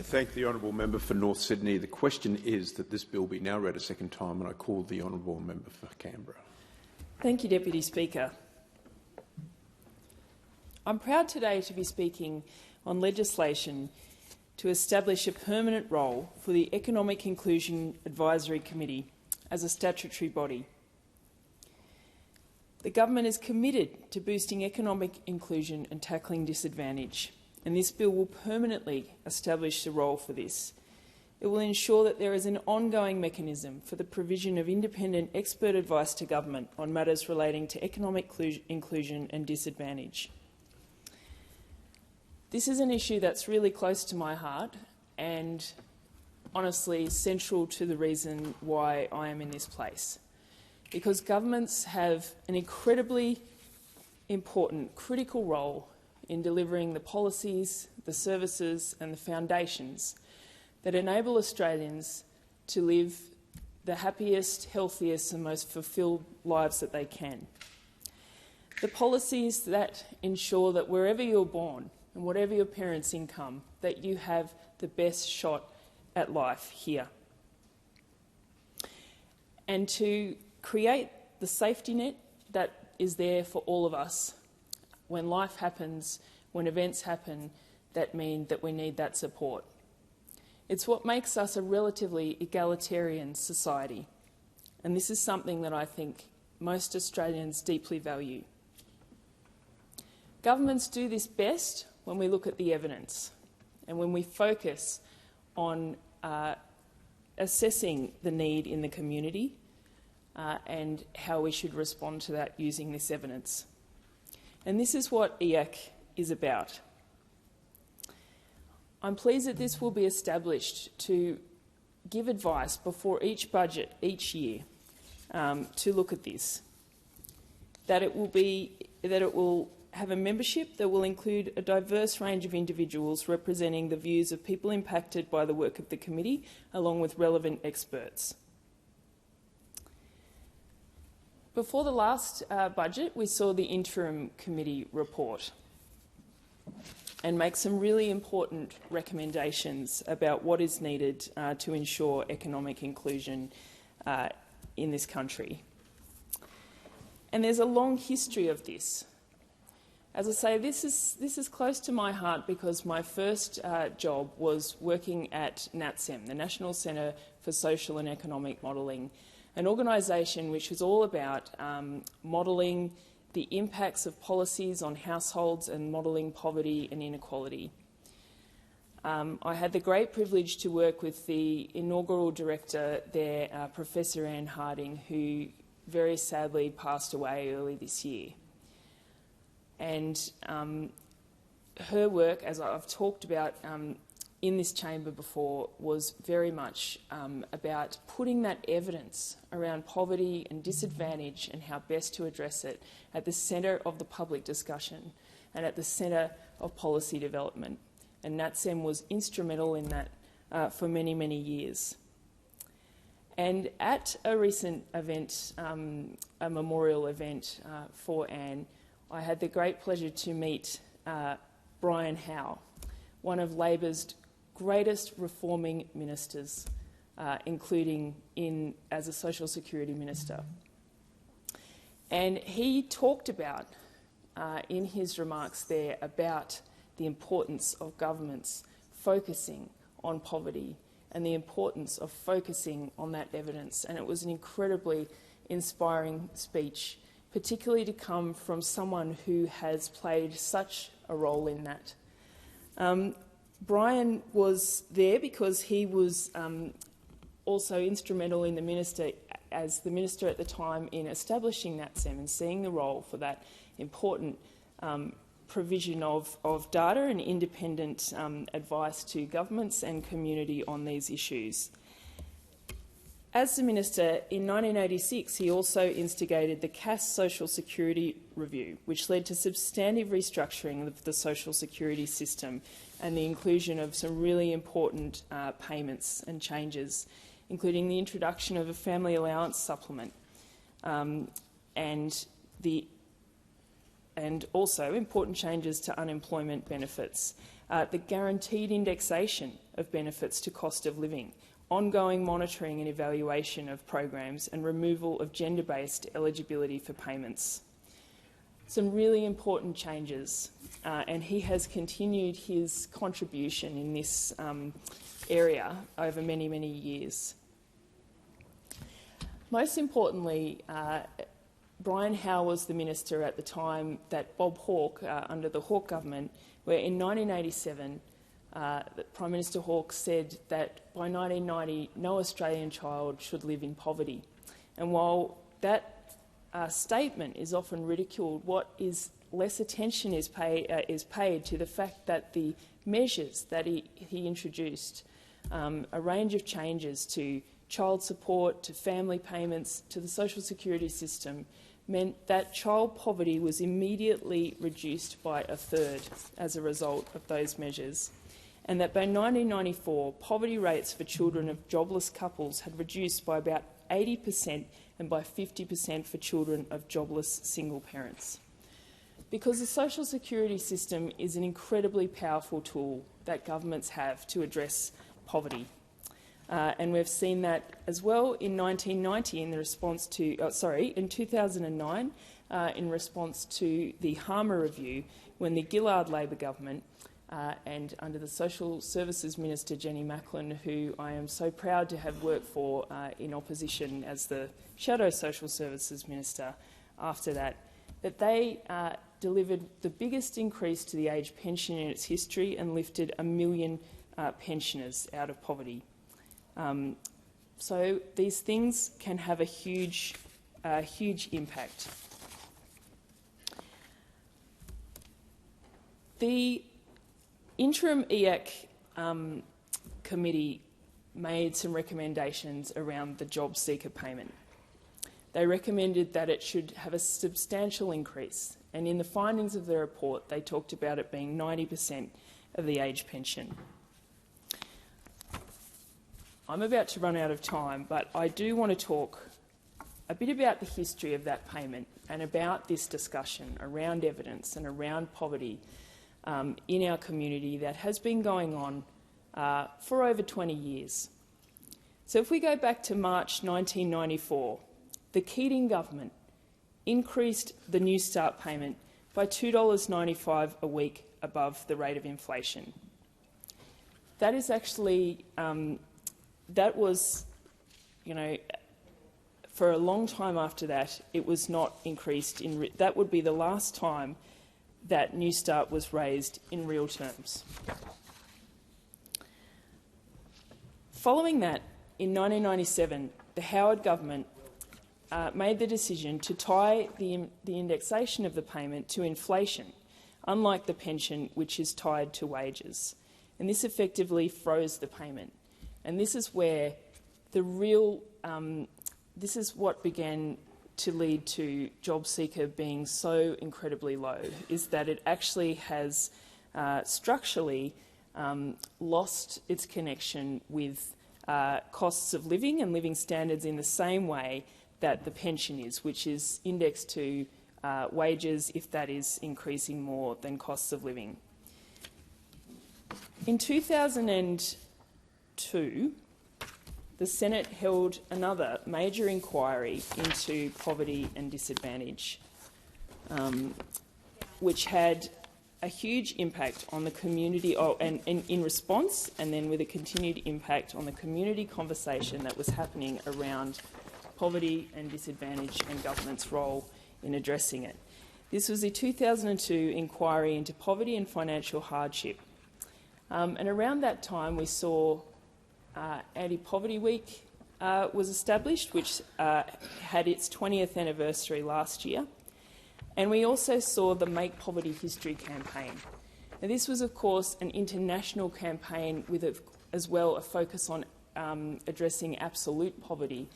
I thank the honourable member for North Sydney. The question is that this bill be now read a second time, and I call the honourable member for Canberra. Thank you, Deputy Speaker. I'm proud today to be speaking on legislation to establish a permanent role for the Economic Inclusion Advisory Committee as a statutory body. The government is committed to boosting economic inclusion and tackling disadvantage, and this bill will permanently establish the role for this. It will ensure that there is an ongoing mechanism for the provision of independent expert advice to government on matters relating to economic inclusion and disadvantage. This is an issue that's really close to my heart and honestly central to the reason why I am in this place. Because governments have an incredibly important, critical role in delivering the policies, the services and the foundations that enable Australians to live the happiest, healthiest and most fulfilled lives that they can. The policies that ensure that wherever you're born and whatever your parents' income, that you have the best shot at life here. And to create the safety net that is there for all of us when life happens, when events happen that mean that we need that support. It's what makes us a relatively egalitarian society, and this is something that I think most Australians deeply value. Governments do this best when we look at the evidence and when we focus on assessing the need in the community and how we should respond to that using this evidence. And this is what EAC is about. I'm pleased that this will be established to give advice before each budget each year to look at this. That it will have a membership that will include a diverse range of individuals representing the views of people impacted by the work of the committee, along with relevant experts. Before the last budget, we saw the interim committee report and make some really important recommendations about what is needed to ensure economic inclusion in this country. And there's a long history of this. As I say, this is close to my heart because my first job was working at NATSEM, the National Centre for Social and Economic Modelling, an organisation which was all about modelling the impacts of policies on households and modelling poverty and inequality. I had the great privilege to work with the inaugural director there, Professor Anne Harding, who very sadly passed away early this year. And her work, as I've talked about in this chamber before, was very much about putting that evidence around poverty and disadvantage and how best to address it at the centre of the public discussion and at the centre of policy development. And NATSEM was instrumental in that for many, many years. And at a recent event, a memorial event for Anne, I had the great pleasure to meet Brian Howe, one of Labor's greatest reforming ministers, including as a Social Security Minister. And he talked about, in his remarks there, about the importance of governments focusing on poverty and the importance of focusing on that evidence. And it was an incredibly inspiring speech, particularly to come from someone who has played such a role in that. Brian was there because he was also instrumental in as the minister at the time in establishing NATSEM and seeing the role for that important provision of data and independent advice to governments and community on these issues. As the minister, in 1986, he also instigated the CAS Social Security Review, which led to substantive restructuring of the social security system and the inclusion of some really important payments and changes, including the introduction of a family allowance supplement and also important changes to unemployment benefits, the guaranteed indexation of benefits to cost of living, ongoing monitoring and evaluation of programs, and removal of gender-based eligibility for payments. Some really important changes, and he has continued his contribution in this area over many, many years. Most importantly, Brian Howe was the minister at the time that Bob Hawke, under the Hawke government, where in 1987, Prime Minister Hawke said that by 1990, no Australian child should live in poverty. And while that statement is often ridiculed, what is less attention is paid to the fact that the measures that he introduced, a range of changes to child support, to family payments, to the social security system, meant that child poverty was immediately reduced by a third as a result of those measures, and that by 1994, poverty rates for children of jobless couples had reduced by about 80% and by 50% for children of jobless single parents. Because the social security system is an incredibly powerful tool that governments have to address poverty. And we've seen that as well in 1990 in the response to, in 2009 in response to the Harmer Review, when the Gillard Labor government and under the Social Services Minister Jenny Macklin, who I am so proud to have worked for in opposition as the Shadow Social Services Minister after that, that they delivered the biggest increase to the age pension in its history and lifted 1 million pensioners out of poverty. So these things can have a huge impact. The interim EAC committee made some recommendations around the job seeker payment. They recommended that it should have a substantial increase, and in the findings of the report they talked about it being 90% of the age pension. I'm about to run out of time, but I do want to talk a bit about the history of that payment and about this discussion around evidence and around poverty in our community that has been going on for over 20 years. So if we go back to March 1994, the Keating government increased the New Start payment by $2.95 a week above the rate of inflation. That is actually, that was, for a long time after that, it was not increased. That would be the last time that New Start was raised in real terms. Following that, in 1997, the Howard government made the decision to tie the indexation of the payment to inflation, unlike the pension, which is tied to wages. And this effectively froze the payment. And this is where the real, this is what began to lead to job seeker being so incredibly low, is that it actually has structurally lost its connection with costs of living and living standards in the same way that the pension is, which is indexed to wages if that is increasing more than costs of living. In 2002, the Senate held another major inquiry into poverty and disadvantage, which had a huge impact on the community, and in response, and then with a continued impact on the community conversation that was happening around poverty and disadvantage and government's role in addressing it. This was the 2002 inquiry into poverty and financial hardship. And around that time we saw Anti-Poverty Week was established, which had its 20th anniversary last year. And we also saw the Make Poverty History campaign. Now, this was, of course, an international campaign with, as well, a focus on addressing absolute poverty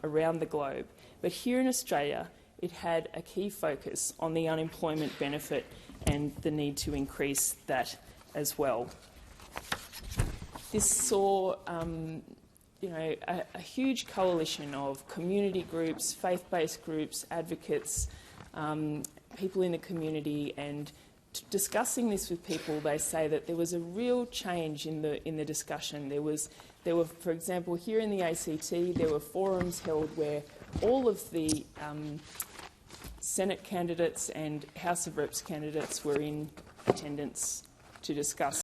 around the globe. But here in Australia, it had a key focus on the unemployment benefit and the need to increase that as well. This saw a huge coalition of community groups, faith-based groups, advocates, people in the community, and discussing this with people, they say that there was a real change in the discussion. There were, for example, here in the ACT, there were forums held where all of the Senate candidates and House of Reps candidates were in attendance to discuss